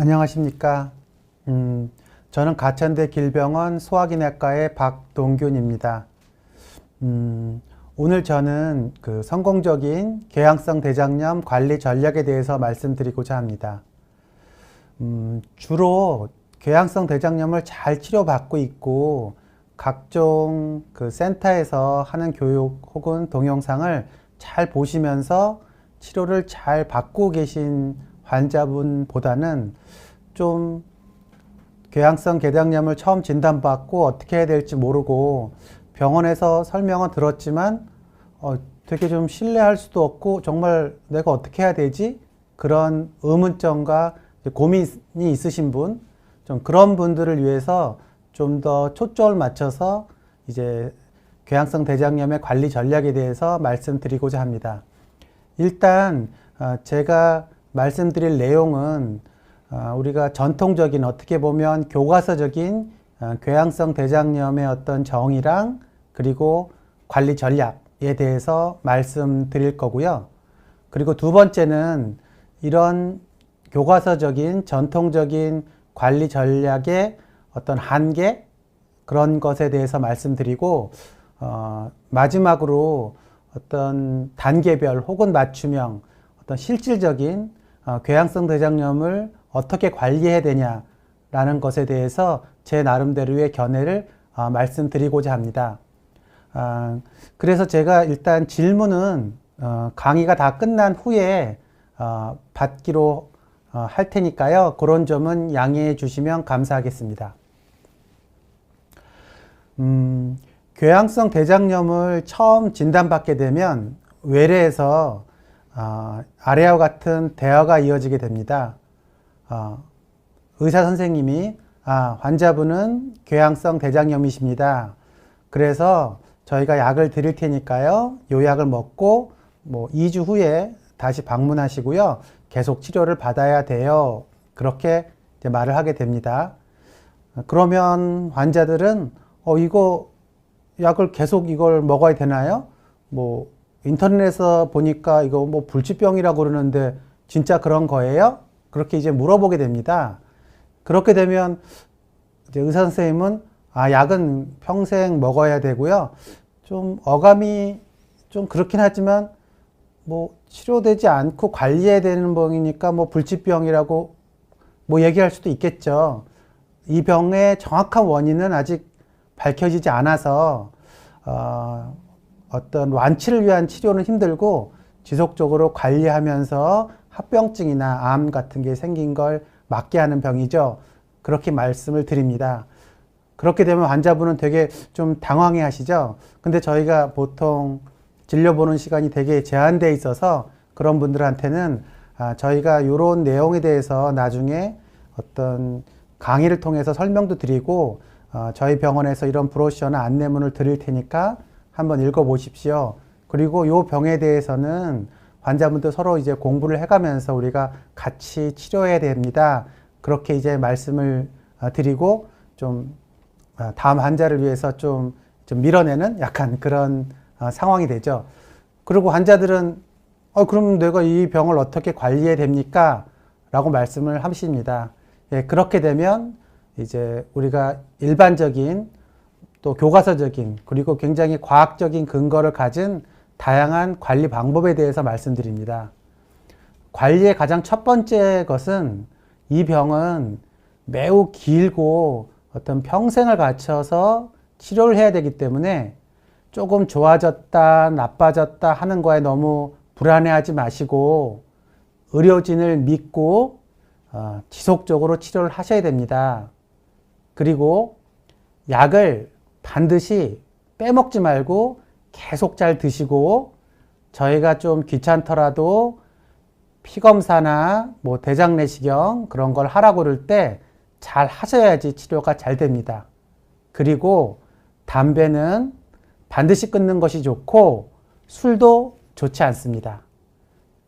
안녕하십니까. 저는 가천대 길병원 소화기내과의 박동균입니다. 오늘 저는 성공적인 궤양성 대장염 관리 전략에 대해서 말씀드리고자 합니다. 주로 궤양성 대장염을 잘 치료받고 있고 각종 센터에서 하는 교육 혹은 동영상을 잘 보시면서 치료를 잘 받고 계신 환자분보다는 좀 궤양성 대장염을 처음 진단받고 어떻게 해야 될지 모르고 병원에서 설명은 들었지만 되게 좀 신뢰할 수도 없고 정말 내가 어떻게 해야 되지? 그런 의문점과 고민이 있으신 분, 좀 그런 분들을 위해서 좀 더 초점을 맞춰서 이제 궤양성 대장염의 관리 전략에 대해서 말씀드리고자 합니다. 일단 제가 말씀드릴 내용은 우리가 전통적인 어떻게 보면 교과서적인 궤양성 대장염의 어떤 정의랑 그리고 관리 전략에 대해서 말씀드릴 거고요. 그리고 두 번째는 이런 교과서적인 전통적인 관리 전략의 어떤 한계 그런 것에 대해서 말씀드리고 마지막으로 어떤 단계별 혹은 맞춤형 어떤 실질적인 궤양성 대장염을 어떻게 관리해야 되냐라는 것에 대해서 제 나름대로의 견해를 말씀드리고자 합니다. 그래서 제가 일단 질문은 강의가 다 끝난 후에 받기로 할 테니까요. 그런 점은 양해해 주시면 감사하겠습니다. 궤양성 대장염을 처음 진단받게 되면 외래에서 아래와 같은 대화가 이어지게 됩니다. 의사 선생님이 환자분은 궤양성 대장염이십니다. 그래서 저희가 약을 드릴 테니까요. 요 약을 먹고 2주 후에 다시 방문하시고요. 계속 치료를 받아야 돼요. 그렇게 이제 말을 하게 됩니다. 그러면 환자들은 이거 약을 계속 이걸 먹어야 되나요? 인터넷에서 보니까 이거 불치병이라고 그러는데 진짜 그런 거예요? 그렇게 이제 물어보게 됩니다. 그렇게 되면 이제 의사 선생님은 약은 평생 먹어야 되고요. 좀 어감이 좀 그렇긴 하지만 치료되지 않고 관리해야 되는 병이니까 불치병이라고 얘기할 수도 있겠죠. 이 병의 정확한 원인은 아직 밝혀지지 않아서 어떤 완치를 위한 치료는 힘들고 지속적으로 관리하면서 합병증이나 암 같은 게 생긴 걸 막게 하는 병이죠. 그렇게 말씀을 드립니다. 그렇게 되면 환자분은 되게 좀 당황해 하시죠. 근데 저희가 보통 진료보는 시간이 되게 제한되어 있어서 그런 분들한테는 저희가 이런 내용에 대해서 나중에 어떤 강의를 통해서 설명도 드리고 저희 병원에서 이런 브로셔나 안내문을 드릴 테니까 한번 읽어보십시오. 그리고 이 병에 대해서는 환자분들 서로 이제 공부를 해가면서 우리가 같이 치료해야 됩니다. 그렇게 이제 말씀을 드리고 좀 다음 환자를 위해서 좀 밀어내는 약간 그런 상황이 되죠. 그리고 환자들은 그럼 내가 이 병을 어떻게 관리해야 됩니까? 라고 말씀을 하십니다. 예, 그렇게 되면 이제 우리가 일반적인 또 교과서적인 그리고 굉장히 과학적인 근거를 가진 다양한 관리 방법에 대해서 말씀드립니다. 관리의 가장 첫 번째 것은 이 병은 매우 길고 어떤 평생을 갖춰서 치료를 해야 되기 때문에 조금 좋아졌다 나빠졌다 하는 거에 너무 불안해하지 마시고 의료진을 믿고 지속적으로 치료를 하셔야 됩니다. 그리고 약을 반드시 빼먹지 말고 계속 잘 드시고 저희가 좀 귀찮더라도 피검사나 대장 내시경 그런 걸 하라고 그럴 때 잘 하셔야지 치료가 잘 됩니다. 그리고 담배는 반드시 끊는 것이 좋고 술도 좋지 않습니다.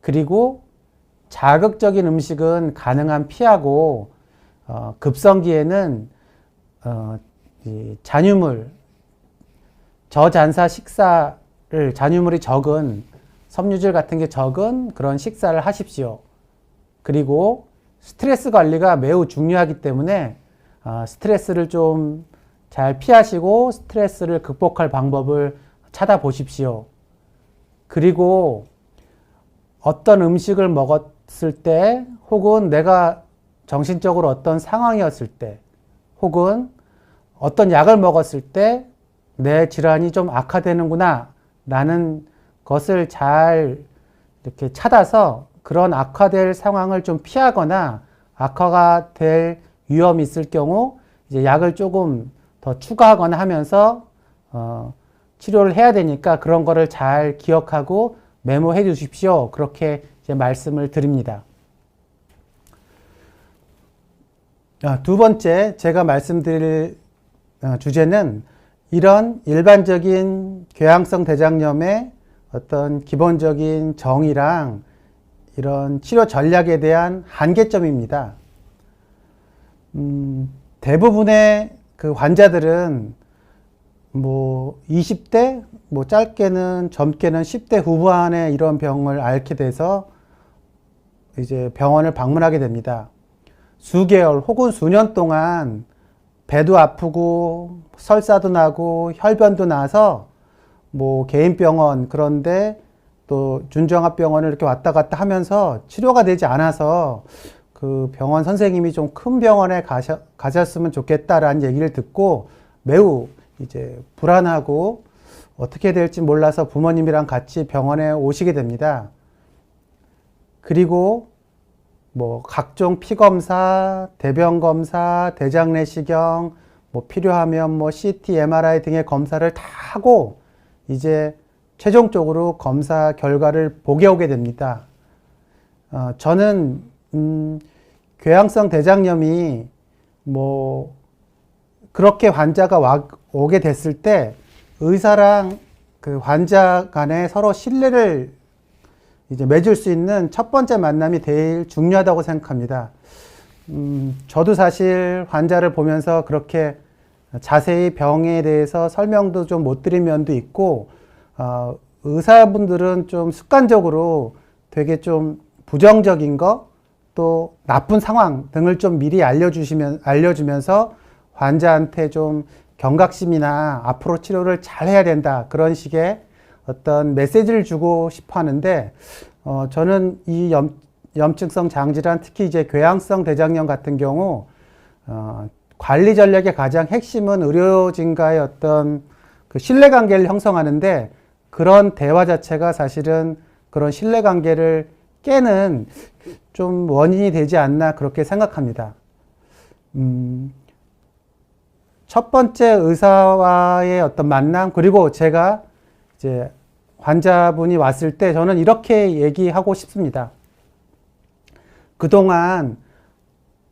그리고 자극적인 음식은 가능한 피하고 급성기에는 잔유물, 저잔사 식사를 잔유물이 적은 섬유질 같은 게 적은 그런 식사를 하십시오. 그리고 스트레스 관리가 매우 중요하기 때문에 스트레스를 좀 잘 피하시고 스트레스를 극복할 방법을 찾아보십시오. 그리고 어떤 음식을 먹었을 때 혹은 내가 정신적으로 어떤 상황이었을 때 혹은 어떤 약을 먹었을 때 내 질환이 좀 악화되는구나 라는 것을 잘 이렇게 찾아서 그런 악화될 상황을 좀 피하거나 악화가 될 위험이 있을 경우 이제 약을 조금 더 추가하거나 하면서 치료를 해야 되니까 그런 거를 잘 기억하고 메모해 주십시오. 그렇게 이제 말씀을 드립니다. 두 번째 제가 말씀드릴 주제는 이런 일반적인 궤양성 대장염의 어떤 기본적인 정의랑 이런 치료 전략에 대한 한계점입니다. 대부분의 그 환자들은 뭐 20대, 뭐 짧게는 젊게는 10대 후반에 이런 병을 앓게 돼서 이제 병원을 방문하게 됩니다. 수개월 혹은 수년 동안 배도 아프고 설사도 나고 혈변도 나서 뭐 개인병원 그런데 또 준종합병원을 이렇게 왔다 갔다 하면서 치료가 되지 않아서 그 병원 선생님이 좀 큰 병원에 가셨으면 좋겠다라는 얘기를 듣고 매우 이제 불안하고 어떻게 될지 몰라서 부모님이랑 같이 병원에 오시게 됩니다. 그리고 뭐 각종 피검사, 대변검사, 대장 내시경, 뭐 필요하면 뭐 CT, MRI 등의 검사를 다 하고 이제 최종적으로 검사 결과를 보게 오게 됩니다. 저는 궤양성 대장염이 뭐 그렇게 환자가 오게 됐을 때 의사랑 그 환자 간에 서로 신뢰를 이제 맺을 수 있는 첫 번째 만남이 제일 중요하다고 생각합니다. 저도 사실 환자를 보면서 그렇게 자세히 병에 대해서 설명도 좀 못 드린 면도 있고, 의사분들은 좀 습관적으로 되게 좀 부정적인 거, 또 나쁜 상황 등을 좀 미리 알려주면서 환자한테 좀 경각심이나 앞으로 치료를 잘 해야 된다. 그런 식의 어떤 메시지를 주고 싶어 하는데, 저는 이 염증성 장질환, 특히 이제 궤양성 대장염 같은 경우, 관리 전략의 가장 핵심은 의료진과의 어떤 그 신뢰관계를 형성하는데, 그런 대화 자체가 사실은 그런 신뢰관계를 깨는 좀 원인이 되지 않나 그렇게 생각합니다. 첫 번째 의사와의 어떤 만남, 그리고 제가 이제 환자분이 왔을 때 저는 이렇게 얘기하고 싶습니다. 그동안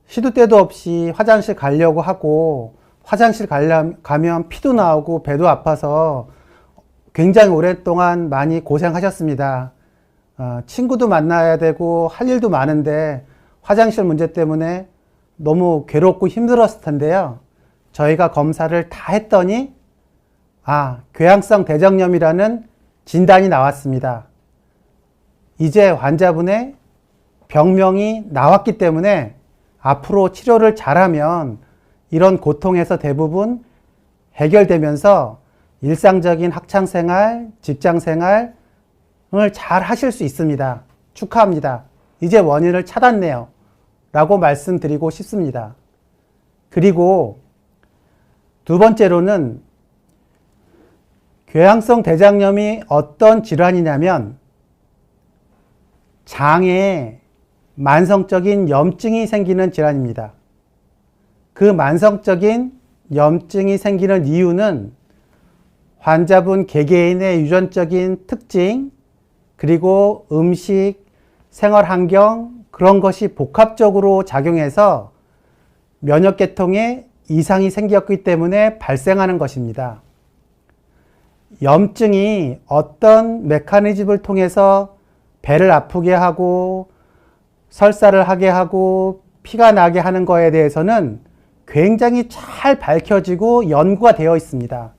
시도 때도 없이 화장실 가려고 하고 화장실 가면 피도 나오고 배도 아파서 굉장히 오랫동안 많이 고생하셨습니다. 친구도 만나야 되고 할 일도 많은데 화장실 문제 때문에 너무 괴롭고 힘들었을 텐데요. 저희가 검사를 다 했더니 궤양성 대장염이라는 진단이 나왔습니다. 이제 환자분의 병명이 나왔기 때문에 앞으로 치료를 잘하면 이런 고통에서 대부분 해결되면서 일상적인 학창생활, 직장생활을 잘 하실 수 있습니다. 축하합니다. 이제 원인을 찾았네요. 라고 말씀드리고 싶습니다. 그리고 두 번째로는 궤양성 대장염이 어떤 질환이냐면 장에 만성적인 염증이 생기는 질환입니다. 그 만성적인 염증이 생기는 이유는 환자분 개개인의 유전적인 특징, 그리고 음식, 생활 환경, 그런 것이 복합적으로 작용해서 면역계통에 이상이 생겼기 때문에 발생하는 것입니다. 염증이 어떤 메커니즘을 통해서 배를 아프게 하고 설사를 하게 하고 피가 나게 하는 거에 대해서는 굉장히 잘 밝혀지고 연구가 되어 있습니다.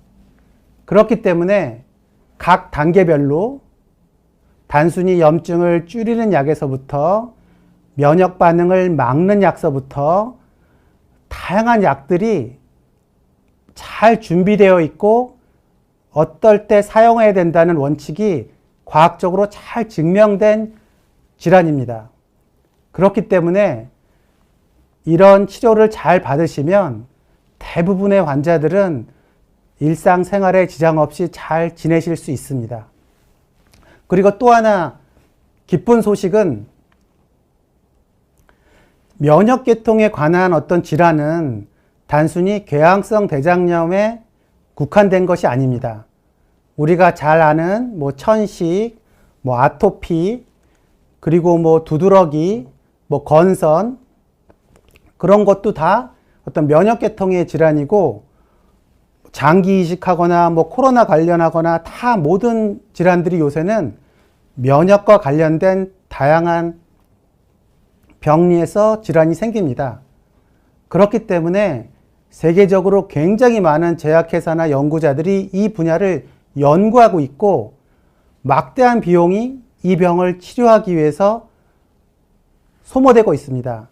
그렇기 때문에 각 단계별로 단순히 염증을 줄이는 약에서부터 면역 반응을 막는 약서부터 다양한 약들이 잘 준비되어 있고 어떨 때 사용해야 된다는 원칙이 과학적으로 잘 증명된 질환입니다. 그렇기 때문에 이런 치료를 잘 받으시면 대부분의 환자들은 일상생활에 지장 없이 잘 지내실 수 있습니다. 그리고 또 하나 기쁜 소식은 면역계통에 관한 어떤 질환은 단순히 궤양성 대장염에 국한된 것이 아닙니다. 우리가 잘 아는 천식, 아토피, 그리고 두드러기, 건선, 그런 것도 다 어떤 면역계통의 질환이고, 장기 이식하거나 코로나 관련하거나 다 모든 질환들이 요새는 면역과 관련된 다양한 병리에서 질환이 생깁니다. 그렇기 때문에 세계적으로 굉장히 많은 제약회사나 연구자들이 이 분야를 연구하고 있고 막대한 비용이 이 병을 치료하기 위해서 소모되고 있습니다.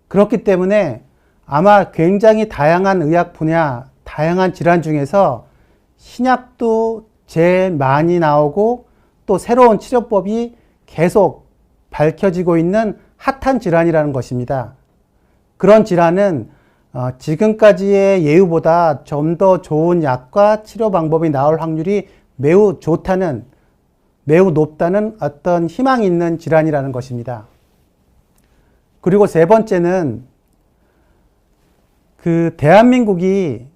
그렇기 때문에 아마 굉장히 다양한 의학 분야, 다양한 질환 중에서 신약도 제일 많이 나오고 또 새로운 치료법이 계속 밝혀지고 있는 핫한 질환이라는 것입니다. 그런 질환은 지금까지의 예후보다 좀 더 좋은 약과 치료 방법이 나올 확률이 매우 높다는 어떤 희망이 있는 질환이라는 것입니다. 그리고 세 번째는 대한민국이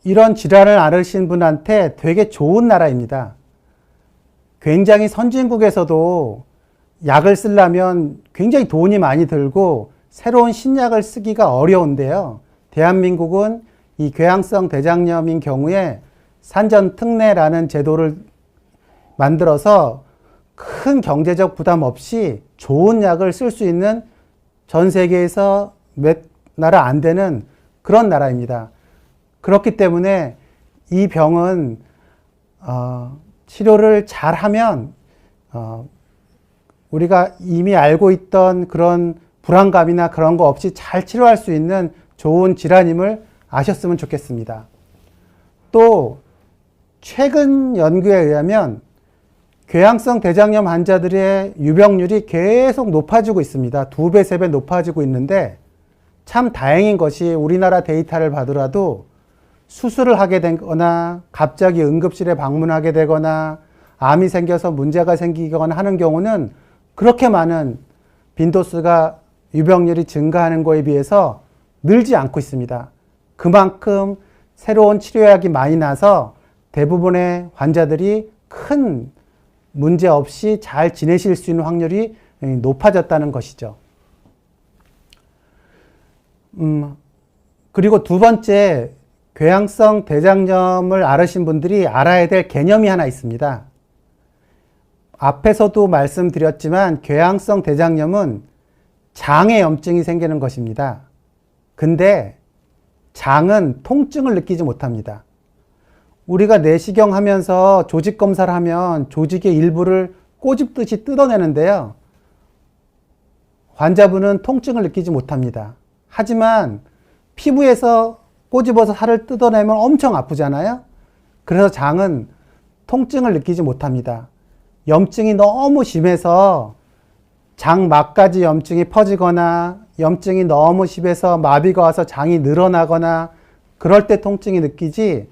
이런 질환을 앓으신 분한테 되게 좋은 나라입니다. 굉장히 선진국에서도 약을 쓰려면 굉장히 돈이 많이 들고 새로운 신약을 쓰기가 어려운데요. 대한민국은 이 궤양성 대장염인 경우에 산전특례라는 제도를 만들어서 큰 경제적 부담 없이 좋은 약을 쓸 수 있는 전 세계에서 몇 나라 안 되는 그런 나라입니다. 그렇기 때문에 이 병은 치료를 잘하면 우리가 이미 알고 있던 그런 불안감이나 그런 거 없이 잘 치료할 수 있는 좋은 질환임을 아셨으면 좋겠습니다. 또 최근 연구에 의하면 궤양성 대장염 환자들의 유병률이 계속 높아지고 있습니다. 2배, 3배 높아지고 있는데 참 다행인 것이 우리나라 데이터를 봐더라도 수술을 하게 되거나 갑자기 응급실에 방문하게 되거나 암이 생겨서 문제가 생기거나 하는 경우는 그렇게 많은 빈도수가 유병률이 증가하는 거에 비해서 늘지 않고 있습니다. 그만큼 새로운 치료약이 많이 나서 대부분의 환자들이 큰 문제 없이 잘 지내실 수 있는 확률이 높아졌다는 것이죠. 그리고 두 번째, 궤양성 대장염을 앓으신 분들이 알아야 될 개념이 하나 있습니다. 앞에서도 말씀드렸지만 궤양성 대장염은 장에 염증이 생기는 것입니다. 근데 장은 통증을 느끼지 못합니다. 우리가 내시경 하면서 조직 검사를 하면 조직의 일부를 꼬집듯이 뜯어내는데요. 환자분은 통증을 느끼지 못합니다. 하지만 피부에서 꼬집어서 살을 뜯어내면 엄청 아프잖아요. 그래서 장은 통증을 느끼지 못합니다. 염증이 너무 심해서 장막까지 염증이 퍼지거나 염증이 너무 심해서 마비가 와서 장이 늘어나거나 그럴 때 통증이 느끼지,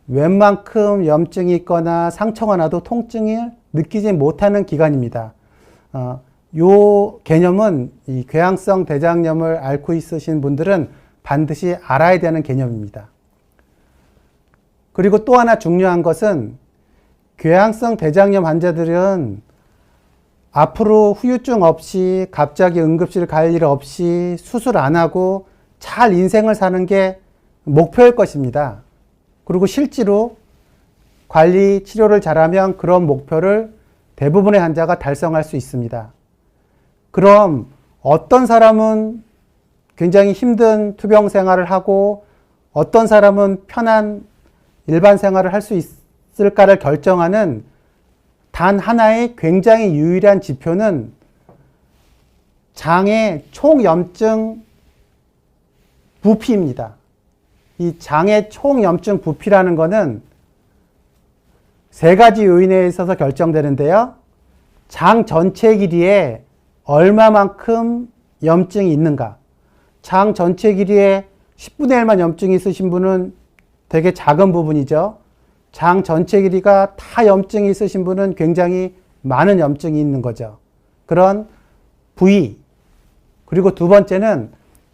웬만큼 염증이 있거나 상처가 나도 통증을 느끼지 못하는 기간입니다. 요 개념은 이 궤양성 대장염을 앓고 있으신 분들은 반드시 알아야 되는 개념입니다. 그리고 또 하나 중요한 것은 궤양성 대장염 환자들은 앞으로 후유증 없이 갑자기 응급실 갈 일 없이 수술 안 하고 잘 인생을 사는 게 목표일 것입니다. 그리고 실제로 관리, 치료를 잘하면 그런 목표를 대부분의 환자가 달성할 수 있습니다. 그럼 어떤 사람은 굉장히 힘든 투병 생활을 하고 어떤 사람은 편한 일반 생활을 할 수 있을까를 결정하는 단 하나의 굉장히 유일한 지표는 장의 총염증 부피입니다. 이 장의 총염증 부피라는 것은 세 가지 요인에 있어서 결정되는데요. 장 전체 길이에 얼마만큼 염증이 있는가. 장 전체 길이에 10분의 1만 염증이 있으신 분은 되게 작은 부분이죠. 장 전체 길이가 다 염증이 있으신 분은 굉장히 많은 염증이 있는 거죠. 그런 부위. 그리고 두 번째는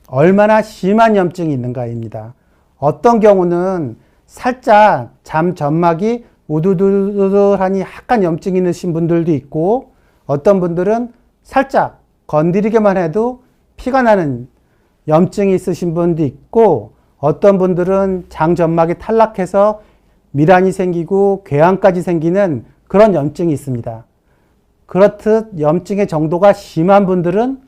얼마나 심한 염증이 있는가입니다. 어떤 경우는 살짝 잠 점막이 우두두두하니 약간 염증이 있으신 분들도 있고, 어떤 분들은 살짝 건드리기만 해도 피가 나는 염증이 있으신 분도 있고, 어떤 분들은 장 점막이 탈락해서 밀환이 생기고 궤양까지 생기는 그런 염증이 있습니다. 그렇듯 염증의 정도가 심한 분들은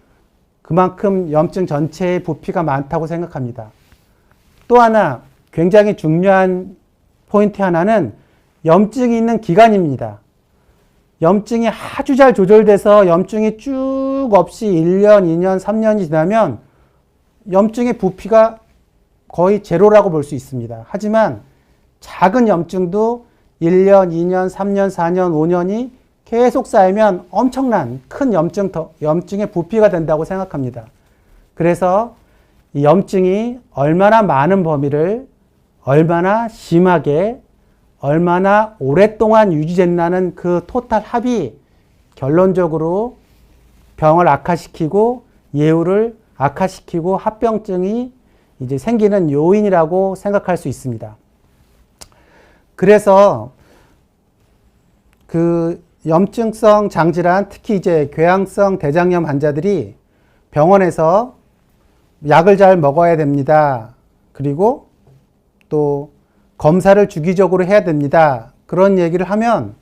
그만큼 염증 전체의 부피가 많다고 생각합니다. 또 하나 굉장히 중요한 포인트 하나는 염증이 있는 기간입니다. 염증이 아주 잘 조절돼서 염증이 쭉 없이 1년, 2년, 3년이 지나면 염증의 부피가 거의 제로라고 볼 수 있습니다. 하지만 작은 염증도 1년, 2년, 3년, 4년, 5년이 계속 쌓이면 엄청난 큰 염증의 부피가 된다고 생각합니다. 그래서 이 염증이 얼마나 많은 범위를 얼마나 심하게 얼마나 오랫동안 유지된다는 그 토탈 합이 결론적으로 병을 악화시키고 예후를 악화시키고 합병증이 이제 생기는 요인이라고 생각할 수 있습니다. 그래서 그 염증성 장질환, 특히 이제 궤양성 대장염 환자들이 병원에서 약을 잘 먹어야 됩니다. 그리고 또 검사를 주기적으로 해야 됩니다. 그런 얘기를 하면,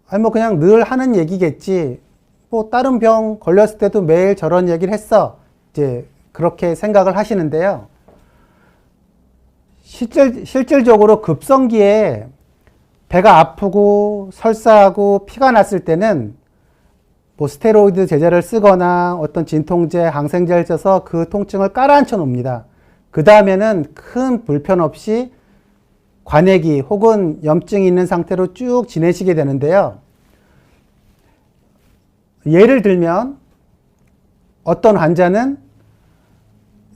아니 뭐 그냥 늘 하는 얘기겠지. 뭐 다른 병 걸렸을 때도 매일 저런 얘기를 했어. 이제 그렇게 생각을 하시는데요. 실질적으로 급성기에 배가 아프고 설사하고 피가 났을 때는 뭐 스테로이드 제제를 쓰거나 어떤 진통제, 항생제를 써서 그 통증을 깔아앉혀 놓습니다. 그 다음에는 큰 불편 없이 관액이 혹은 염증이 있는 상태로 쭉 지내시게 되는데요. 예를 들면 어떤 환자는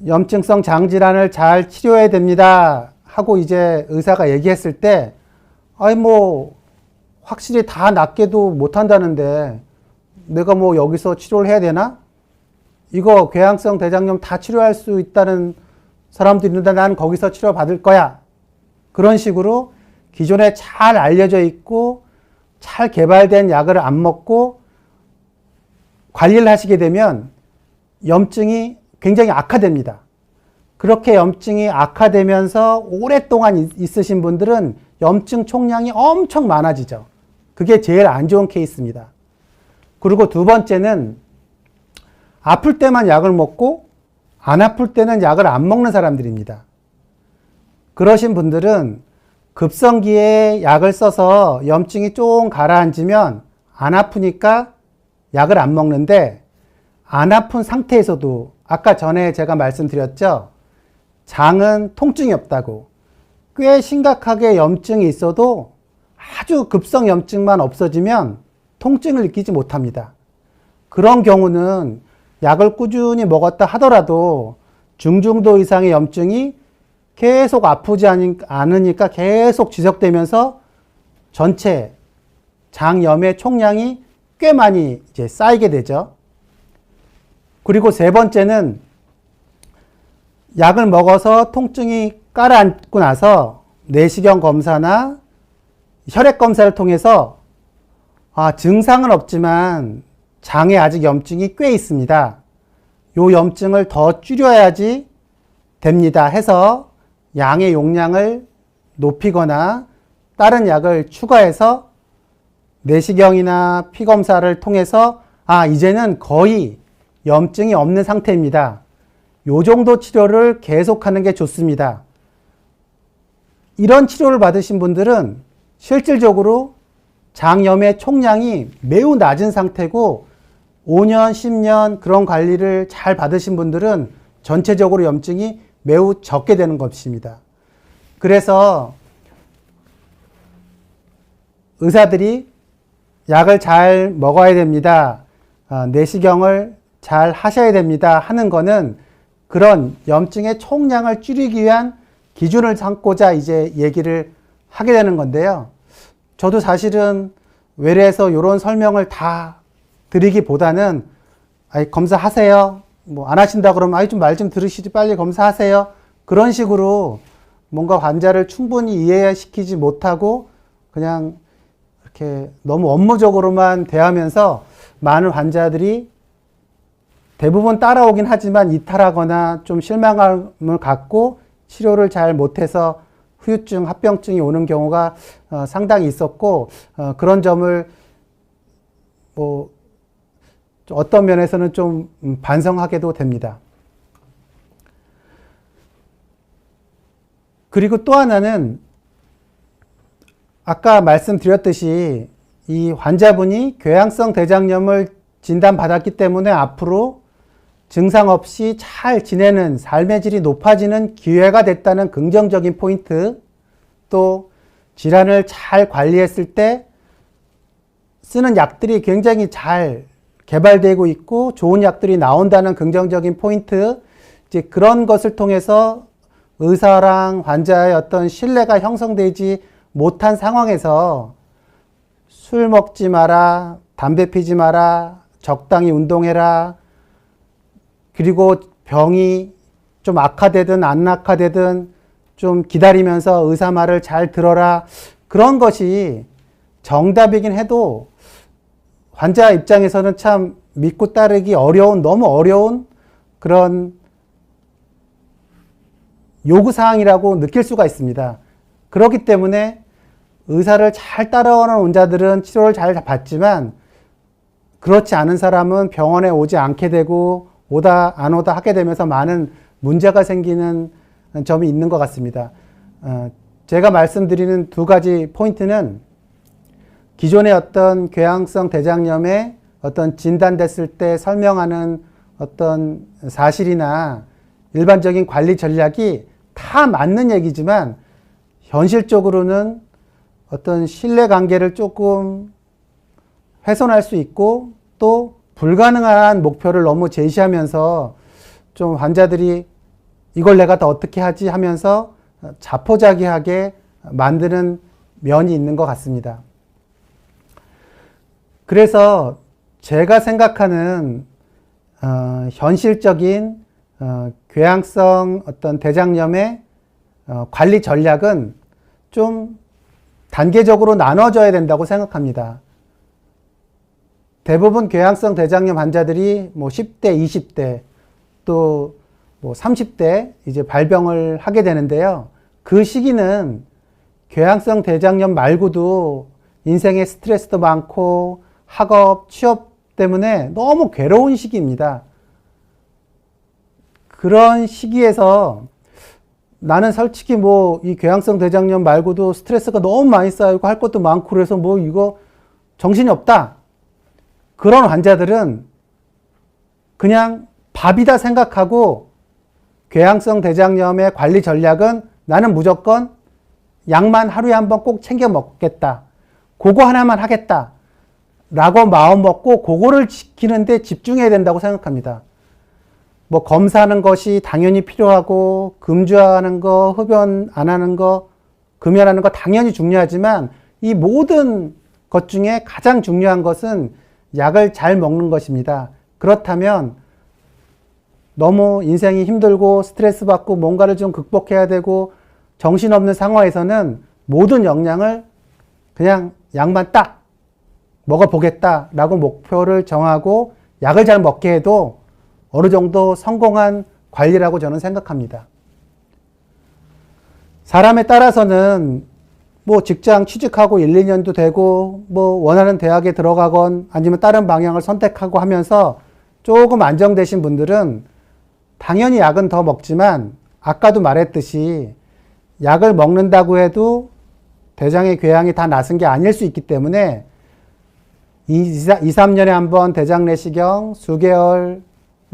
염증성 장질환을 잘 치료해야 됩니다 하고 이제 의사가 얘기했을 때, 아니 뭐 확실히 다 낫게도 못한다는데 내가 뭐 여기서 치료를 해야 되나? 이거 궤양성 대장염 다 치료할 수 있다는 사람도 있는데 난 거기서 치료받을 거야. 그런 식으로 기존에 잘 알려져 있고 잘 개발된 약을 안 먹고 관리를 하시게 되면 염증이 굉장히 악화됩니다. 그렇게 염증이 악화되면서 오랫동안 있으신 분들은 염증 총량이 엄청 많아지죠. 그게 제일 안 좋은 케이스입니다. 그리고 두 번째는 아플 때만 약을 먹고 안 아플 때는 약을 안 먹는 사람들입니다. 그러신 분들은 급성기에 약을 써서 염증이 좀 가라앉으면 안 아프니까 약을 안 먹는데, 안 아픈 상태에서도 아까 전에 제가 말씀드렸죠. 장은 통증이 없다고. 꽤 심각하게 염증이 있어도 아주 급성 염증만 없어지면 통증을 느끼지 못합니다. 그런 경우는 약을 꾸준히 먹었다 하더라도 중증도 이상의 염증이 계속 아프지 않으니까 계속 지속되면서 전체 장염의 총량이 꽤 많이 이제 쌓이게 되죠. 그리고 세 번째는 약을 먹어서 통증이 가라앉고 나서 내시경 검사나 혈액 검사를 통해서 증상은 없지만 장에 아직 염증이 꽤 있습니다. 요 염증을 더 줄여야지 됩니다 해서 양의 용량을 높이거나 다른 약을 추가해서 내시경이나 피검사를 통해서 이제는 거의 염증이 없는 상태입니다. 요 정도 치료를 계속하는 게 좋습니다. 이런 치료를 받으신 분들은 실질적으로 장염의 총량이 매우 낮은 상태고 5년, 10년 그런 관리를 잘 받으신 분들은 전체적으로 염증이 매우 적게 되는 것입니다. 그래서 의사들이 약을 잘 먹어야 됩니다. 내시경을 잘 하셔야 됩니다. 하는 거는 그런 염증의 총량을 줄이기 위한 기준을 삼고자 이제 얘기를 하게 되는 건데요. 저도 사실은 외래에서 이런 설명을 다 드리기보다는 검사하세요. 뭐 안 하신다 그러면 좀 말 좀 들으시지 빨리 검사하세요. 그런 식으로 뭔가 환자를 충분히 이해시키지 못하고 그냥 이렇게 너무 업무적으로만 대하면서 많은 환자들이 대부분 따라오긴 하지만 이탈하거나 좀 실망감을 갖고 치료를 잘 못해서 후유증, 합병증이 오는 경우가 상당히 있었고, 그런 점을 뭐 어떤 면에서는 좀 반성하게도 됩니다. 그리고 또 하나는 아까 말씀드렸듯이 이 환자분이 궤양성 대장염을 진단받았기 때문에 앞으로 증상 없이 잘 지내는 삶의 질이 높아지는 기회가 됐다는 긍정적인 포인트, 또 질환을 잘 관리했을 때 쓰는 약들이 굉장히 잘 개발되고 있고 좋은 약들이 나온다는 긍정적인 포인트, 이제 그런 것을 통해서 의사랑 환자의 어떤 신뢰가 형성되지 못한 상황에서 술 먹지 마라, 담배 피지 마라, 적당히 운동해라, 그리고 병이 좀 악화되든 안 악화되든 좀 기다리면서 의사 말을 잘 들어라, 그런 것이 정답이긴 해도 환자 입장에서는 참 믿고 따르기 어려운, 너무 어려운 그런 요구사항이라고 느낄 수가 있습니다. 그렇기 때문에 의사를 잘 따라오는 환자들은 치료를 잘 받지만 그렇지 않은 사람은 병원에 오지 않게 되고 오다 안 오다 하게 되면서 많은 문제가 생기는 점이 있는 것 같습니다. 제가 말씀드리는 두 가지 포인트는 기존의 어떤 궤양성 대장염에 어떤 진단됐을 때 설명하는 어떤 사실이나 일반적인 관리 전략이 다 맞는 얘기지만 현실적으로는 어떤 신뢰관계를 조금 훼손할 수 있고 또 불가능한 목표를 너무 제시하면서 좀 환자들이 이걸 내가 더 어떻게 하지 하면서 자포자기하게 만드는 면이 있는 것 같습니다. 그래서 제가 생각하는 현실적인 궤양성 어떤 대장염의 관리 전략은 좀 단계적으로 나눠져야 된다고 생각합니다. 대부분 궤양성 대장염 환자들이 뭐 10대, 20대 또 뭐 30대 이제 발병을 하게 되는데요. 그 시기는 궤양성 대장염 말고도 인생에 스트레스도 많고 학업, 취업 때문에 너무 괴로운 시기입니다. 그런 시기에서 나는 솔직히 뭐 이 궤양성 대장염 말고도 스트레스가 너무 많이 쌓이고 할 것도 많고 그래서 뭐 이거 정신이 없다. 그런 환자들은 그냥 밥이다 생각하고 궤양성 대장염의 관리 전략은 나는 무조건 약만 하루에 한 번 꼭 챙겨 먹겠다. 그거 하나만 하겠다. 라고 마음 먹고 그거를 지키는데 집중해야 된다고 생각합니다. 뭐 검사하는 것이 당연히 필요하고 금주하는 거, 흡연 안 하는 거, 금연하는 거 당연히 중요하지만 이 모든 것 중에 가장 중요한 것은 약을 잘 먹는 것입니다. 그렇다면 너무 인생이 힘들고 스트레스 받고 뭔가를 좀 극복해야 되고 정신없는 상황에서는 모든 역량을 그냥 약만 딱 먹어보겠다라고 목표를 정하고 약을 잘 먹게 해도 어느 정도 성공한 관리라고 저는 생각합니다. 사람에 따라서는 뭐 직장 취직하고 1, 2년도 되고 뭐 원하는 대학에 들어가건 아니면 다른 방향을 선택하고 하면서 조금 안정되신 분들은 당연히 약은 더 먹지만 아까도 말했듯이 약을 먹는다고 해도 대장의 궤양이 다 낫은 게 아닐 수 있기 때문에 2, 3년에 한 번 대장 내시경, 수개월에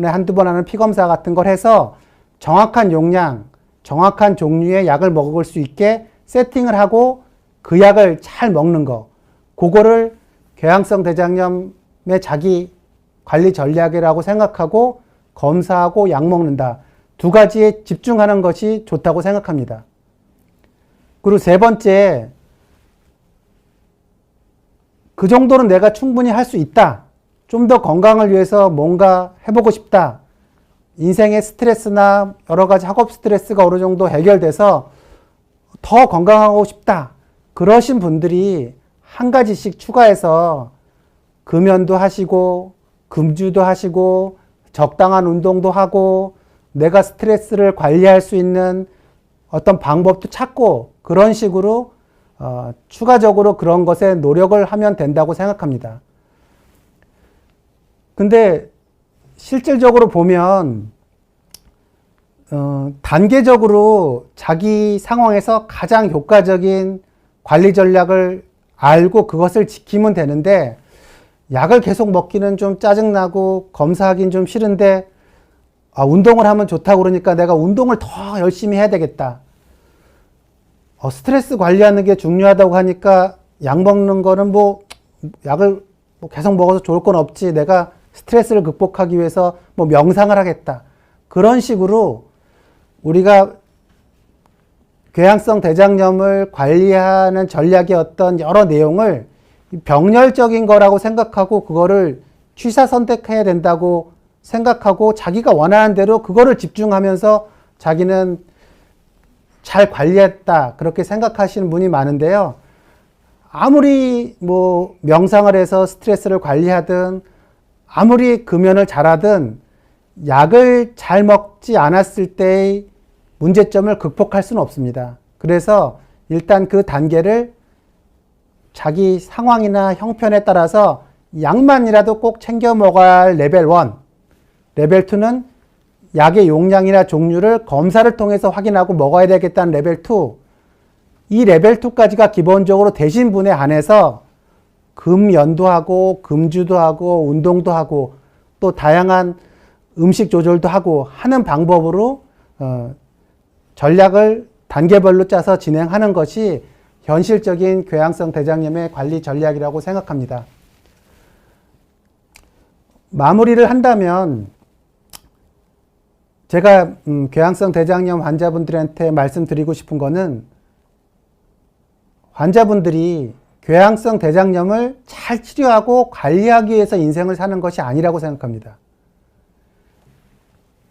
한두 번 하는 피검사 같은 걸 해서 정확한 용량, 정확한 종류의 약을 먹을 수 있게 세팅을 하고 그 약을 잘 먹는 거. 그거를 궤양성 대장염의 자기 관리 전략이라고 생각하고 검사하고 약 먹는다. 두 가지에 집중하는 것이 좋다고 생각합니다. 그리고 세 번째, 그 정도는 내가 충분히 할 수 있다. 좀 더 건강을 위해서 뭔가 해보고 싶다. 인생의 스트레스나 여러 가지 학업 스트레스가 어느 정도 해결돼서 더 건강하고 싶다. 그러신 분들이 한 가지씩 추가해서 금연도 하시고, 금주도 하시고, 적당한 운동도 하고, 내가 스트레스를 관리할 수 있는 어떤 방법도 찾고, 그런 식으로 추가적으로 그런 것에 노력을 하면 된다고 생각합니다. 근데 실질적으로 보면 단계적으로 자기 상황에서 가장 효과적인 관리 전략을 알고 그것을 지키면 되는데, 약을 계속 먹기는 좀 짜증나고 검사하기는 좀 싫은데 운동을 하면 좋다고 그러니까 내가 운동을 더 열심히 해야 되겠다. 스트레스 관리하는 게 중요하다고 하니까 약 먹는 거는 약을 계속 먹어서 좋을 건 없지. 내가 스트레스를 극복하기 위해서 명상을 하겠다. 그런 식으로 우리가 궤양성 대장염을 관리하는 전략의 어떤 여러 내용을 병렬적인 거라고 생각하고 그거를 취사 선택해야 된다고 생각하고 자기가 원하는 대로 그거를 집중하면서 자기는 잘 관리했다. 그렇게 생각하시는 분이 많은데요. 아무리 명상을 해서 스트레스를 관리하든 아무리 금연을 잘하든 약을 잘 먹지 않았을 때의 문제점을 극복할 수는 없습니다. 그래서 일단 그 단계를 자기 상황이나 형편에 따라서 약만이라도 꼭 챙겨 먹어야 할 레벨 1, 레벨 2는 약의 용량이나 종류를 검사를 통해서 확인하고 먹어야 되겠다는 레벨 2, 이 레벨 2까지가 기본적으로 되신 분에 한해서 금연도 하고 금주도 하고 운동도 하고 또 다양한 음식 조절도 하고 하는 방법으로 전략을 단계별로 짜서 진행하는 것이 현실적인 궤양성 대장염의 관리 전략이라고 생각합니다. 마무리를 한다면 제가 궤양성 대장염 환자분들한테 말씀드리고 싶은 거는 환자분들이 궤양성 대장염을 잘 치료하고 관리하기 위해서 인생을 사는 것이 아니라고 생각합니다.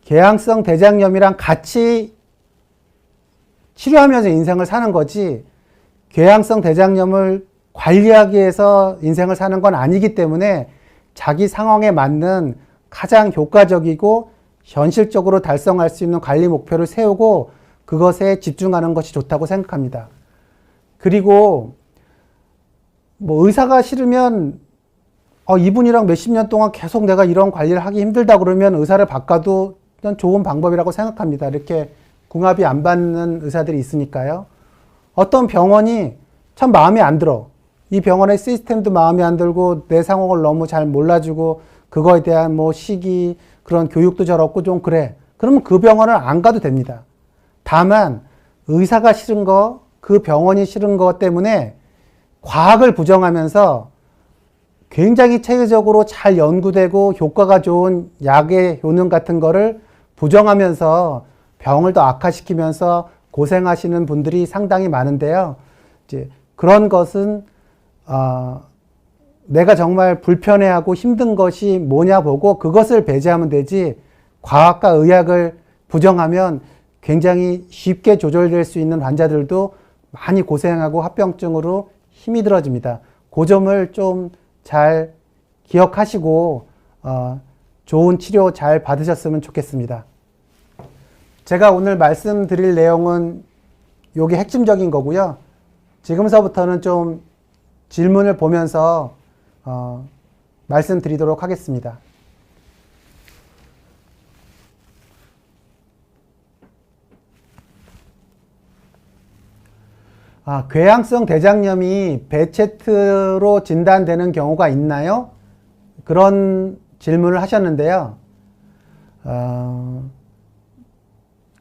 궤양성 대장염이랑 같이 치료하면서 인생을 사는 거지 궤양성 대장염을 관리하기 위해서 인생을 사는 건 아니기 때문에 자기 상황에 맞는 가장 효과적이고 현실적으로 달성할 수 있는 관리 목표를 세우고 그것에 집중하는 것이 좋다고 생각합니다. 그리고 의사가 싫으면 이분이랑 몇십 년 동안 계속 내가 이런 관리를 하기 힘들다 그러면 의사를 바꿔도 좋은 방법이라고 생각합니다. 이렇게 궁합이 안 받는 의사들이 있으니까요. 어떤 병원이 참 마음에 안 들어. 이 병원의 시스템도 마음에 안 들고 내 상황을 너무 잘 몰라주고 그거에 대한 시기 그런 교육도 잘 없고 좀 그래. 그러면 그 병원을 안 가도 됩니다. 다만 의사가 싫은 거, 그 병원이 싫은 것 때문에 과학을 부정하면서 굉장히 체계적으로 잘 연구되고 효과가 좋은 약의 효능 같은 거를 부정하면서 병을 더 악화시키면서 고생하시는 분들이 상당히 많은데요. 이제 그런 것은 내가 정말 불편해하고 힘든 것이 뭐냐 보고 그것을 배제하면 되지 과학과 의학을 부정하면 굉장히 쉽게 조절될 수 있는 환자들도 많이 고생하고 합병증으로 힘이 들어집니다. 그 점을 좀 잘 기억하시고 좋은 치료 잘 받으셨으면 좋겠습니다. 제가 오늘 말씀드릴 내용은 요게 핵심적인 거고요. 지금서부터는 좀 질문을 보면서 말씀드리도록 하겠습니다. 궤양성 대장염이 배체트로 진단되는 경우가 있나요? 그런 질문을 하셨는데요.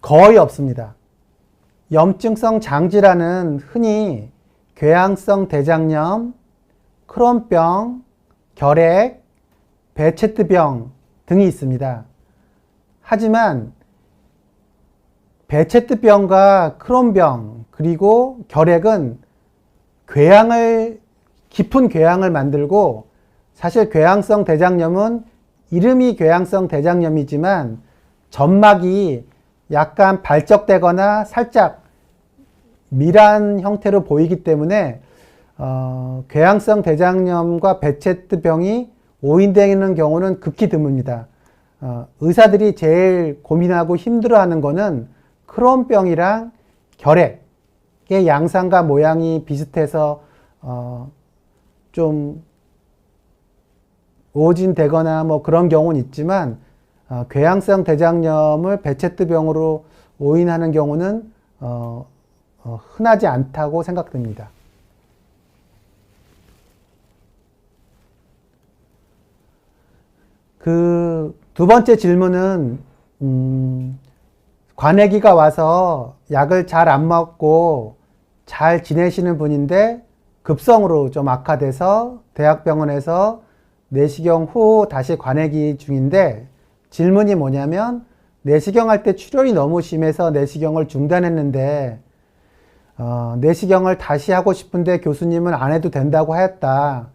거의 없습니다. 염증성 장질환은 흔히 궤양성 대장염, 크론병, 결핵, 배체트병 등이 있습니다. 하지만 배체트병과 크론병 그리고 결핵은 깊은 궤양을 만들고, 사실 궤양성 대장염은 이름이 궤양성 대장염이지만 점막이 약간 발적되거나 살짝 밀한 형태로 보이기 때문에 궤양성 대장염과 배체트병이 오인되는 경우는 극히 드뭅니다. 의사들이 제일 고민하고 힘들어하는 거는 크론병이랑 결핵의 양상과 모양이 비슷해서 좀 오진되거나 뭐 그런 경우는 있지만 궤양성 대장염을 배체트병으로 오인하는 경우는 흔하지 않다고 생각됩니다. 그 두 번째 질문은 관해기가 와서 약을 잘 안 먹고 잘 지내시는 분인데 급성으로 좀 악화돼서 대학병원에서 내시경 후 다시 관해기 중인데, 질문이 뭐냐면 내시경할 때 출혈이 너무 심해서 내시경을 중단했는데 내시경을 다시 하고 싶은데 교수님은 안 해도 된다고 하였다.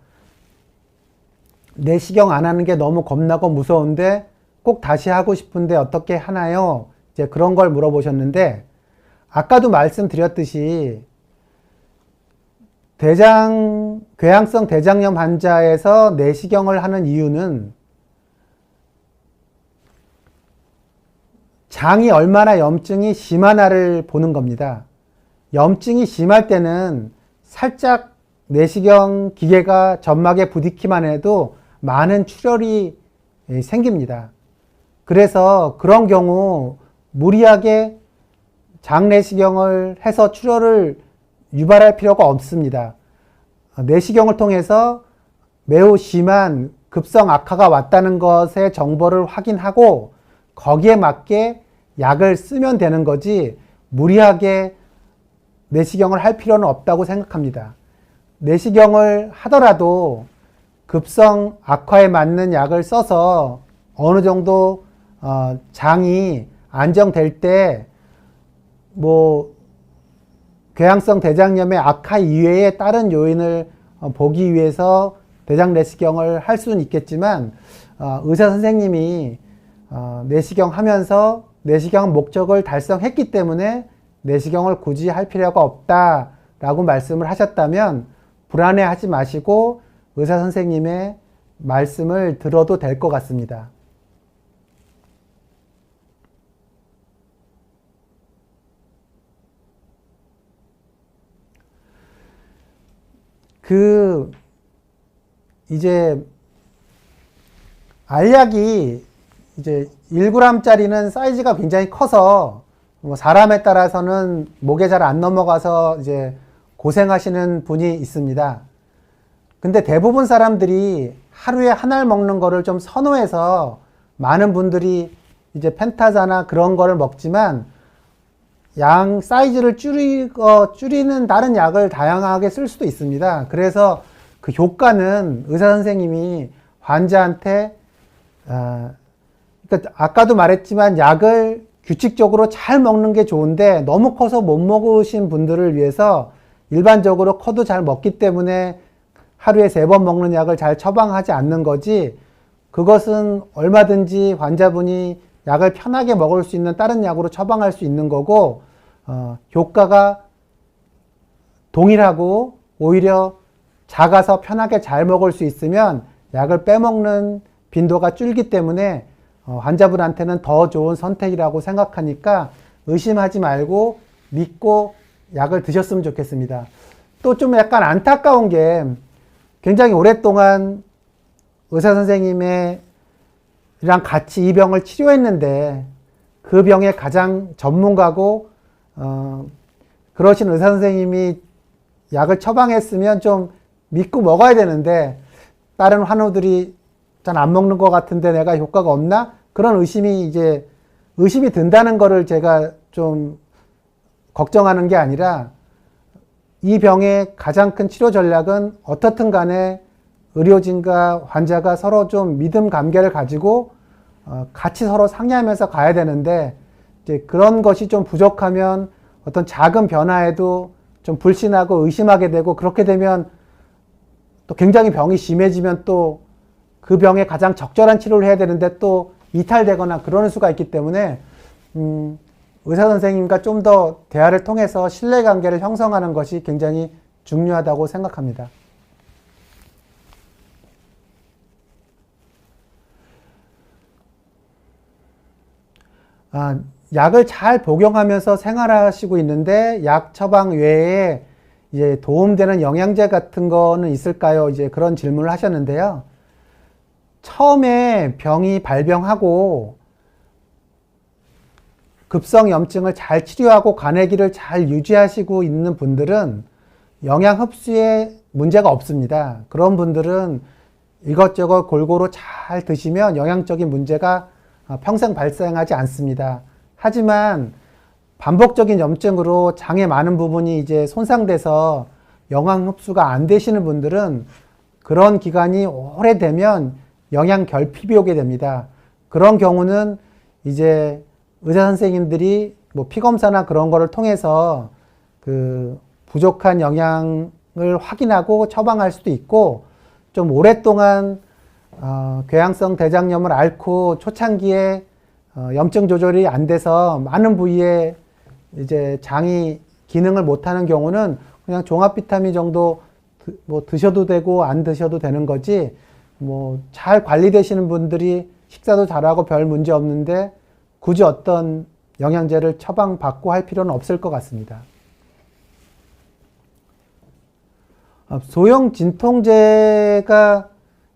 내시경 안 하는 게 너무 겁나고 무서운데 꼭 다시 하고 싶은데 어떻게 하나요? 이제 그런 걸 물어보셨는데, 아까도 말씀드렸듯이 궤양성 대장염 환자에서 내시경을 하는 이유는 장이 얼마나 염증이 심하나를 보는 겁니다. 염증이 심할 때는 살짝 내시경 기계가 점막에 부딪히기만 해도 많은 출혈이 생깁니다. 그래서 그런 경우 무리하게 장내시경을 해서 출혈을 유발할 필요가 없습니다. 내시경을 통해서 매우 심한 급성 악화가 왔다는 것의 정보를 확인하고 거기에 맞게 약을 쓰면 되는 거지 무리하게 내시경을 할 필요는 없다고 생각합니다. 내시경을 하더라도 급성 악화에 맞는 약을 써서 어느 정도 장이 안정될 때 궤양성 대장염의 악화 이외에 다른 요인을 보기 위해서 대장 내시경을 할 수는 있겠지만 의사 선생님이 내시경 하면서 내시경 목적을 달성했기 때문에 내시경을 굳이 할 필요가 없다라고 말씀을 하셨다면 불안해하지 마시고 의사 선생님의 말씀을 들어도 될 것 같습니다. 이제 알약이 이제 1g짜리는 사이즈가 굉장히 커서 사람에 따라서는 목에 잘 안 넘어가서 이제 고생하시는 분이 있습니다. 근데 대부분 사람들이 하루에 한 알 먹는 거를 좀 선호해서 많은 분들이 이제 펜타자나 그런 거를 먹지만 양 사이즈를 줄이는 다른 약을 다양하게 쓸 수도 있습니다. 그래서 그 효과는 의사 선생님이 환자한테 그러니까 아까도 말했지만 약을 규칙적으로 잘 먹는 게 좋은데 너무 커서 못 먹으신 분들을 위해서 일반적으로 커도 잘 먹기 때문에 하루에 3번 먹는 약을 잘 처방하지 않는 거지, 그것은 얼마든지 환자분이 약을 편하게 먹을 수 있는 다른 약으로 처방할 수 있는 거고 효과가 동일하고 오히려 작아서 편하게 잘 먹을 수 있으면 약을 빼먹는 빈도가 줄기 때문에 환자분한테는 더 좋은 선택이라고 생각하니까 의심하지 말고 믿고 약을 드셨으면 좋겠습니다. 또 좀 약간 안타까운 게 굉장히 오랫동안 의사 선생님이랑 같이 이 병을 치료했는데 그 병의 가장 전문가고 그러신 의사 선생님이 약을 처방했으면 좀 믿고 먹어야 되는데 다른 환우들이 잘 안 먹는 것 같은데 내가 효과가 없나? 그런 의심이 든다는 거를 제가 좀 걱정하는 게 아니라 이 병의 가장 큰 치료 전략은 어떻든 간에 의료진과 환자가 서로 좀 믿음 관계를 가지고 같이 서로 상의하면서 가야 되는데 이제 그런 것이 좀 부족하면 어떤 작은 변화에도 좀 불신하고 의심하게 되고 그렇게 되면 또 굉장히 병이 심해지면 또 그 병에 가장 적절한 치료를 해야 되는데 또 이탈되거나 그러는 수가 있기 때문에 의사 선생님과 좀 더 대화를 통해서 신뢰관계를 형성하는 것이 굉장히 중요하다고 생각합니다. 약을 잘 복용하면서 생활하시고 있는데 약 처방 외에 이제 도움되는 영양제 같은 거는 있을까요? 이제 그런 질문을 하셨는데요. 처음에 병이 발병하고 급성 염증을 잘 치료하고 관해기를 잘 유지하시고 있는 분들은 영양 흡수에 문제가 없습니다. 그런 분들은 이것저것 골고루 잘 드시면 영양적인 문제가 평생 발생하지 않습니다. 하지만 반복적인 염증으로 장의 많은 부분이 이제 손상돼서 영양 흡수가 안 되시는 분들은 그런 기간이 오래되면 영양 결핍이 오게 됩니다. 그런 경우는 이제 의사 선생님들이 뭐 피검사나 그런 거를 통해서 그 부족한 영양을 확인하고 처방할 수도 있고 좀 오랫동안 궤양성 대장염을 앓고 초창기에 염증 조절이 안 돼서 많은 부위에 이제 장이 기능을 못하는 경우는 그냥 종합 비타민 정도 뭐 드셔도 되고 안 드셔도 되는 거지 뭐 잘 관리되시는 분들이 식사도 잘하고 별 문제 없는데 굳이 어떤 영양제를 처방받고 할 필요는 없을 것 같습니다. 소형 진통제가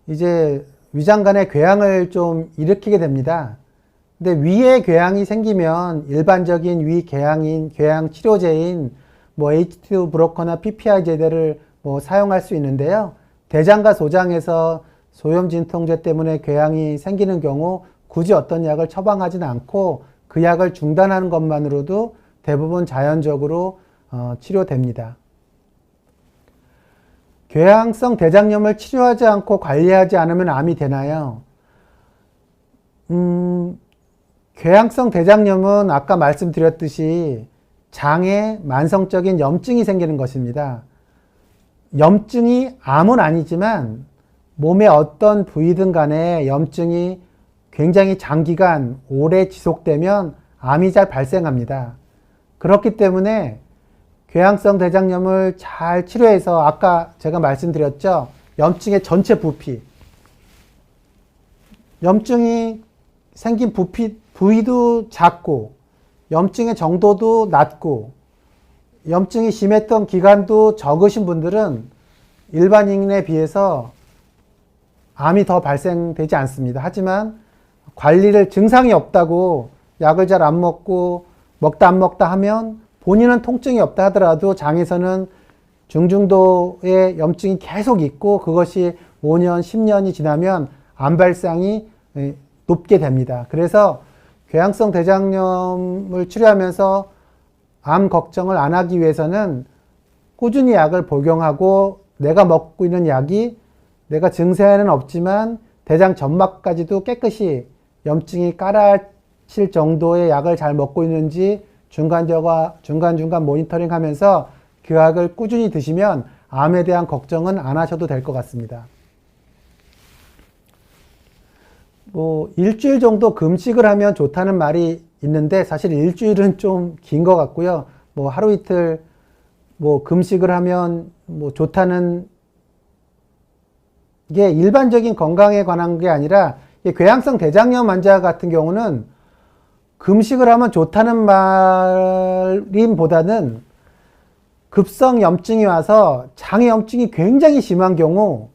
이제 위장관의 궤양을 좀 일으키게 됩니다. 근데 위에 궤양이 생기면 일반적인 위 궤양 치료제인 뭐 H2 브로커나 PPI 제제를 뭐 사용할 수 있는데요. 대장과 소장에서 소염 진통제 때문에 궤양이 생기는 경우 굳이 어떤 약을 처방하지는 않고 그 약을 중단하는 것만으로도 대부분 자연적으로 치료됩니다. 궤양성 대장염을 치료하지 않고 관리하지 않으면 암이 되나요? 궤양성 대장염은 아까 말씀드렸듯이 장에 만성적인 염증이 생기는 것입니다. 염증이 암은 아니지만 몸의 어떤 부위든 간에 염증이 굉장히 장기간 오래 지속되면 암이 잘 발생합니다. 그렇기 때문에 궤양성 대장염을 잘 치료해서 아까 제가 말씀드렸죠. 염증의 전체 부피. 염증이 생긴 부위도 작고 염증의 정도도 낮고 염증이 심했던 기간도 적으신 분들은 일반인에 비해서 암이 더 발생되지 않습니다. 하지만 관리를 증상이 없다고 약을 잘 안 먹고 먹다 안 먹다 하면 본인은 통증이 없다 하더라도 장에서는 중증도의 염증이 계속 있고 그것이 5년, 10년이 지나면 암 발생이 높게 됩니다. 그래서 궤양성 대장염을 치료하면서 암 걱정을 안 하기 위해서는 꾸준히 약을 복용하고 내가 먹고 있는 약이 내가 증세에는 없지만 대장 점막까지도 깨끗이 염증이 깔아칠 정도의 약을 잘 먹고 있는지 중간중간 모니터링 하면서 그 약을 꾸준히 드시면 암에 대한 걱정은 안 하셔도 될 것 같습니다. 뭐 일주일 정도 금식을 하면 좋다는 말이 있는데 사실 일주일은 좀 긴 것 같고요. 뭐 하루 이틀 뭐 금식을 하면 뭐 좋다는 게 일반적인 건강에 관한 게 아니라 궤양성 대장염 환자 같은 경우는 금식을 하면 좋다는 말임보다는 급성 염증이 와서 장의 염증이 굉장히 심한 경우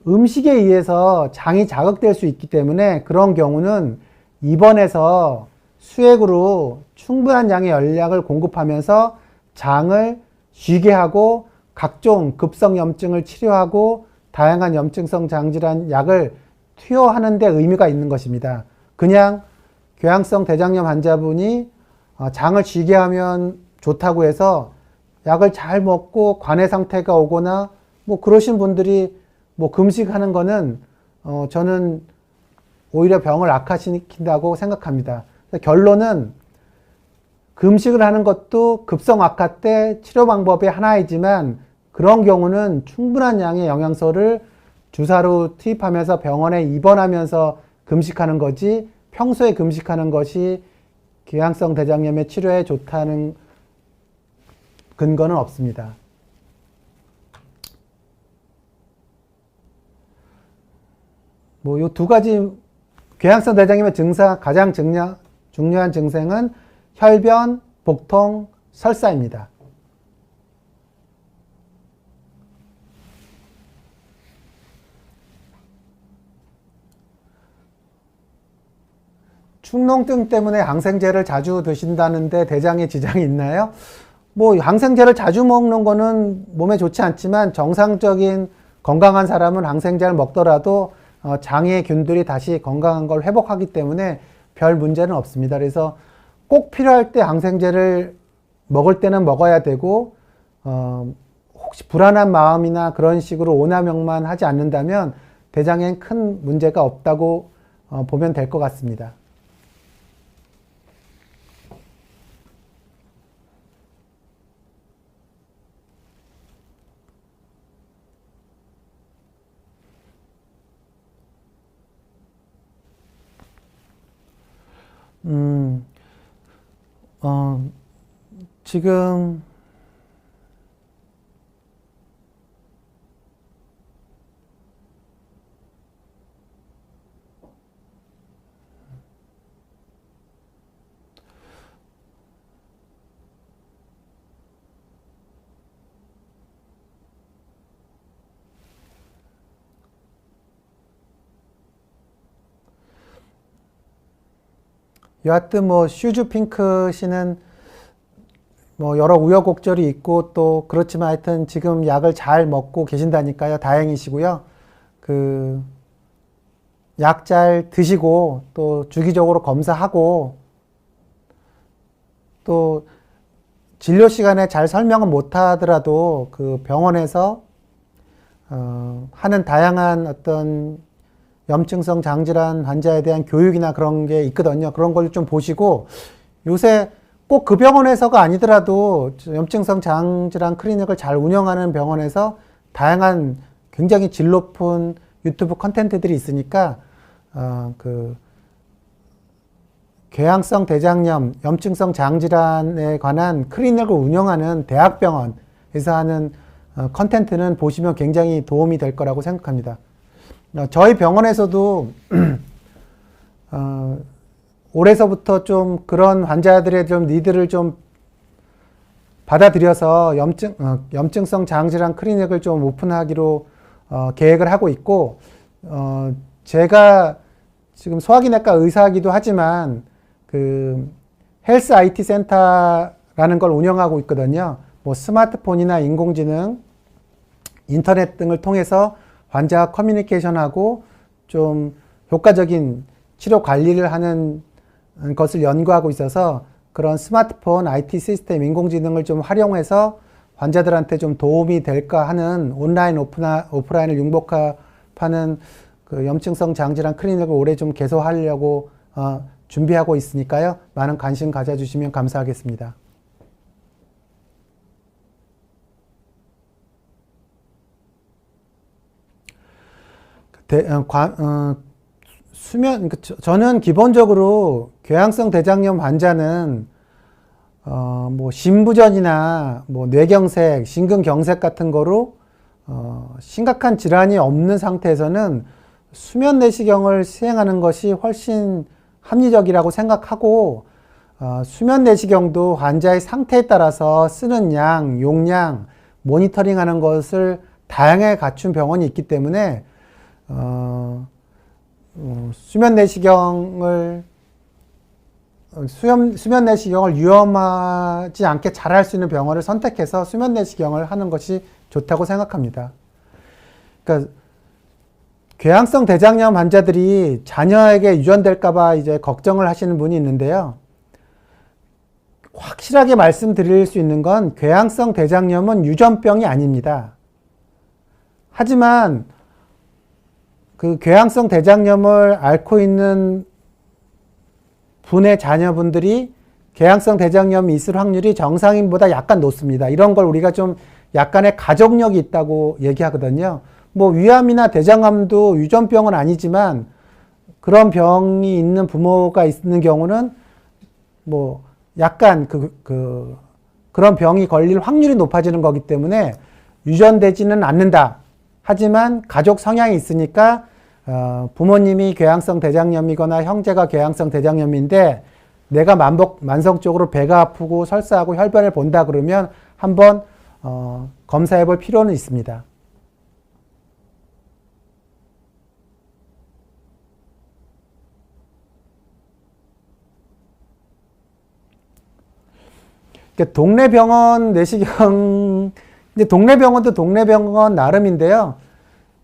음식에 의해서 장이 자극될 수 있기 때문에 그런 경우는 입원해서 수액으로 충분한 양의 열량을 공급하면서 장을 쉬게 하고 각종 급성 염증을 치료하고 다양한 염증성 장질환 약을 투여하는 데 의미가 있는 것입니다. 그냥 궤양성 대장염 환자분이 장을 쥐게 하면 좋다고 해서 약을 잘 먹고 관해 상태가 오거나 뭐 그러신 분들이 뭐 금식하는 거는 저는 오히려 병을 악화시킨다고 생각합니다. 결론은 금식을 하는 것도 급성 악화 때 치료 방법의 하나이지만 그런 경우는 충분한 양의 영양소를 주사로 투입하면서 병원에 입원하면서 금식하는 거지 평소에 금식하는 것이 궤양성 대장염의 치료에 좋다는 근거는 없습니다. 뭐 요 두 가지 궤양성 대장염의 증상 가장 중요한 증상은 혈변, 복통, 설사입니다. 축농증 때문에 항생제를 자주 드신다는데 대장에 지장이 있나요? 뭐 항생제를 자주 먹는 거는 몸에 좋지 않지만 정상적인 건강한 사람은 항생제를 먹더라도 장의 균들이 다시 건강한 걸 회복하기 때문에 별 문제는 없습니다. 그래서 꼭 필요할 때 항생제를 먹을 때는 먹어야 되고 혹시 불안한 마음이나 그런 식으로 오남용만 하지 않는다면 대장엔 큰 문제가 없다고 보면 될 것 같습니다. 지금 여하튼 뭐 슈즈 핑크 씨는 뭐 여러 우여곡절이 있고 또 그렇지만 하여튼 지금 약을 잘 먹고 계신다니까요. 다행이시고요. 그 약 잘 드시고 또 주기적으로 검사하고 또 진료 시간에 잘 설명은 못 하더라도 그 병원에서 하는 다양한 어떤 염증성 장질환 환자에 대한 교육이나 그런 게 있거든요. 그런 걸 좀 보시고 요새 꼭 그 병원에서가 아니더라도 염증성 장질환 클리닉을 잘 운영하는 병원에서 다양한 굉장히 질 높은 유튜브 컨텐츠들이 있으니까 그 궤양성 대장염, 염증성 장질환에 관한 클리닉을 운영하는 대학병원에서 하는 컨텐츠는 보시면 굉장히 도움이 될 거라고 생각합니다. 저희 병원에서도 올해서부터 좀 그런 환자들의 좀 니드를 좀 받아들여서 염증성 장질환 클리닉을 좀 오픈하기로 계획을 하고 있고, 제가 지금 소화기내과 의사이기도 하지만 그 헬스 IT 센터라는 걸 운영하고 있거든요. 뭐 스마트폰이나 인공지능, 인터넷 등을 통해서 환자와 커뮤니케이션하고 좀 효과적인 치료 관리를 하는 것을 연구하고 있어서 그런 스마트폰, IT 시스템, 인공지능을 좀 활용해서 환자들한테 좀 도움이 될까 하는 온라인, 오프라인을 융복합하는 그 염증성 장질환 클리닉을 올해 좀 개소하려고 준비하고 있으니까요. 많은 관심 가져주시면 감사하겠습니다. 저는 기본적으로 궤양성 대장염 환자는 뭐 심부전이나 뭐 뇌경색, 심근경색 같은 거로 심각한 질환이 없는 상태에서는 수면 내시경을 시행하는 것이 훨씬 합리적이라고 생각하고, 수면 내시경도 환자의 상태에 따라서 쓰는 양, 용량, 모니터링하는 것을 다양하게 갖춘 병원이 있기 때문에 수면 내시경을 수면 내시경을 위험하지 않게 잘 할 수 있는 병원을 선택해서 수면 내시경을 하는 것이 좋다고 생각합니다. 그러니까 궤양성 대장염 환자들이 자녀에게 유전될까봐 이제 걱정을 하시는 분이 있는데요. 확실하게 말씀드릴 수 있는 건 궤양성 대장염은 유전병이 아닙니다. 하지만 그 궤양성 대장염을 앓고 있는 분의 자녀분들이 궤양성 대장염이 있을 확률이 정상인보다 약간 높습니다. 이런 걸 우리가 좀 약간의 가족력이 있다고 얘기하거든요. 뭐 위암이나 대장암도 유전병은 아니지만 그런 병이 있는 부모가 있는 경우는 뭐 약간 그런 병이 걸릴 확률이 높아지는 거기 때문에 유전되지는 않는다. 하지만 가족 성향이 있으니까 부모님이 궤양성 대장염이거나 형제가 궤양성 대장염인데 내가 만성적으로 배가 아프고 설사하고 혈변을 본다 그러면 한번 검사해 볼 필요는 있습니다. 동네 병원 내시경, 이제 동네 병원도 동네 병원 나름인데요.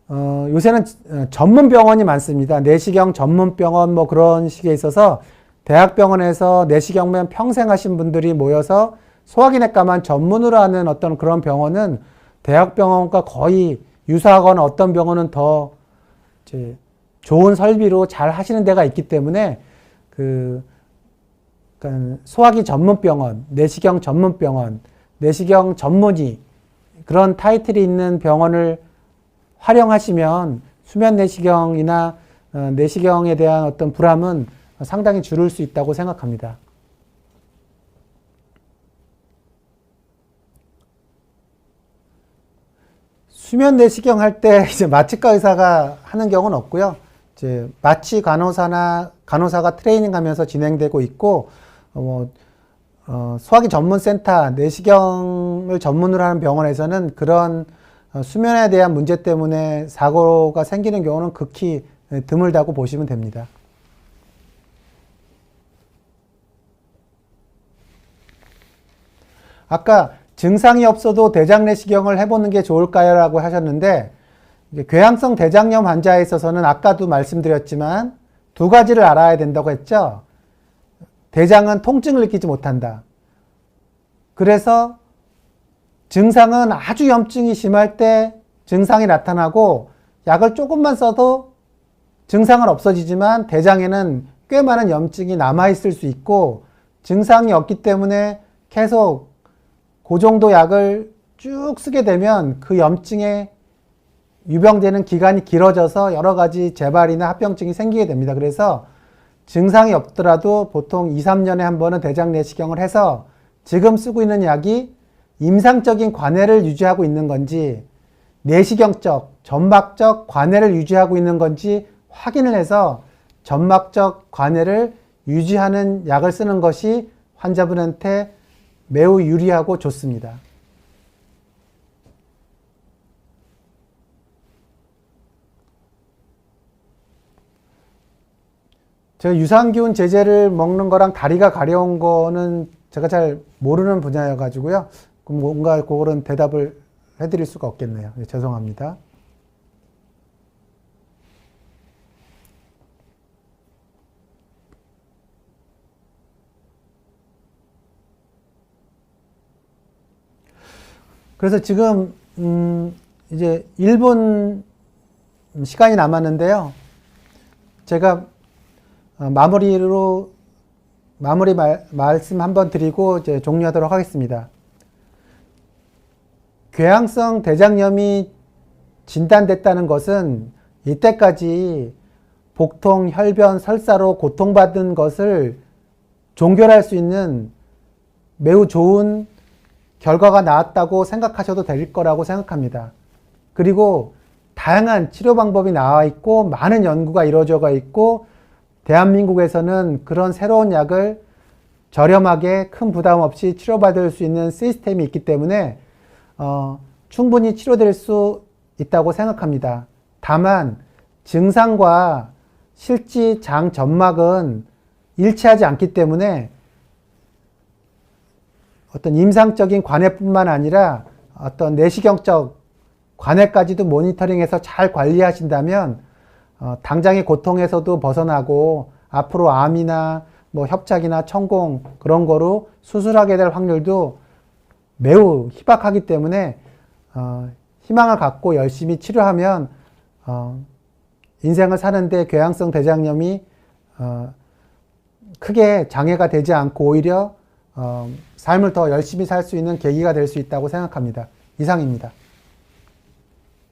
요새는 전문 병원이 많습니다. 내시경 전문 병원 뭐 그런 식에 있어서 대학병원에서 내시경만 평생 하신 분들이 모여서 소화기내과만 전문으로 하는 어떤 그런 병원은 대학병원과 거의 유사하거나 어떤 병원은 더 이제 좋은 설비로 잘 하시는 데가 있기 때문에 그러니까 소화기 전문병원, 내시경 전문병원, 내시경 전문의 그런 타이틀이 있는 병원을 활용하시면 수면 내시경이나 내시경에 대한 어떤 불안은 상당히 줄일 수 있다고 생각합니다. 수면 내시경 할 때 이제 마취과 의사가 하는 경우는 없고요. 이제 마취 간호사가 트레이닝하면서 진행되고 있고, 소화기 전문센터, 내시경을 전문으로 하는 병원에서는 그런 수면에 대한 문제 때문에 사고가 생기는 경우는 극히 드물다고 보시면 됩니다. 아까 증상이 없어도 대장 내시경을 해보는 게 좋을까요? 라고 하셨는데, 궤양성 대장염 환자에 있어서는 아까도 말씀드렸지만 두 가지를 알아야 된다고 했죠. 대장은 통증을 느끼지 못한다. 그래서 증상은 아주 염증이 심할 때 증상이 나타나고 약을 조금만 써도 증상은 없어지지만 대장에는 꽤 많은 염증이 남아있을 수 있고 증상이 없기 때문에 계속 그 정도 약을 쭉 쓰게 되면 그 염증에 유병되는 기간이 길어져서 여러 가지 재발이나 합병증이 생기게 됩니다. 그래서 증상이 없더라도 보통 2, 3년에 한 번은 대장 내시경을 해서 지금 쓰고 있는 약이 임상적인 관해를 유지하고 있는 건지 내시경적, 점막적 관해를 유지하고 있는 건지 확인을 해서 점막적 관해를 유지하는 약을 쓰는 것이 환자분한테 매우 유리하고 좋습니다. 제가 유산균 제제를 먹는 거랑 다리가 가려운 거는 제가 잘 모르는 분야여가지고요. 뭔가 그런 대답을 해드릴 수가 없겠네요. 죄송합니다. 그래서 지금 이제 1분 시간이 남았는데요. 제가 마무리 말씀 한번 드리고 이제 종료하도록 하겠습니다. 궤양성 대장염이 진단됐다는 것은 이때까지 복통, 혈변, 설사로 고통받은 것을 종결할 수 있는 매우 좋은 결과가 나왔다고 생각하셔도 될 거라고 생각합니다. 그리고 다양한 치료 방법이 나와 있고 많은 연구가 이루어져 있고 대한민국에서는 그런 새로운 약을 저렴하게 큰 부담 없이 치료받을 수 있는 시스템이 있기 때문에 충분히 치료될 수 있다고 생각합니다. 다만 증상과 실제 장 점막은 일치하지 않기 때문에 어떤 임상적인 관해뿐만 아니라 어떤 내시경적 관해까지도 모니터링해서 잘 관리하신다면 당장의 고통에서도 벗어나고 앞으로 암이나 뭐 협착이나 천공 그런 거로 수술하게 될 확률도 매우 희박하기 때문에 희망을 갖고 열심히 치료하면 인생을 사는데 궤양성 대장염이 크게 장애가 되지 않고 오히려 삶을 더 열심히 살 수 있는 계기가 될 수 있다고 생각합니다. 이상입니다.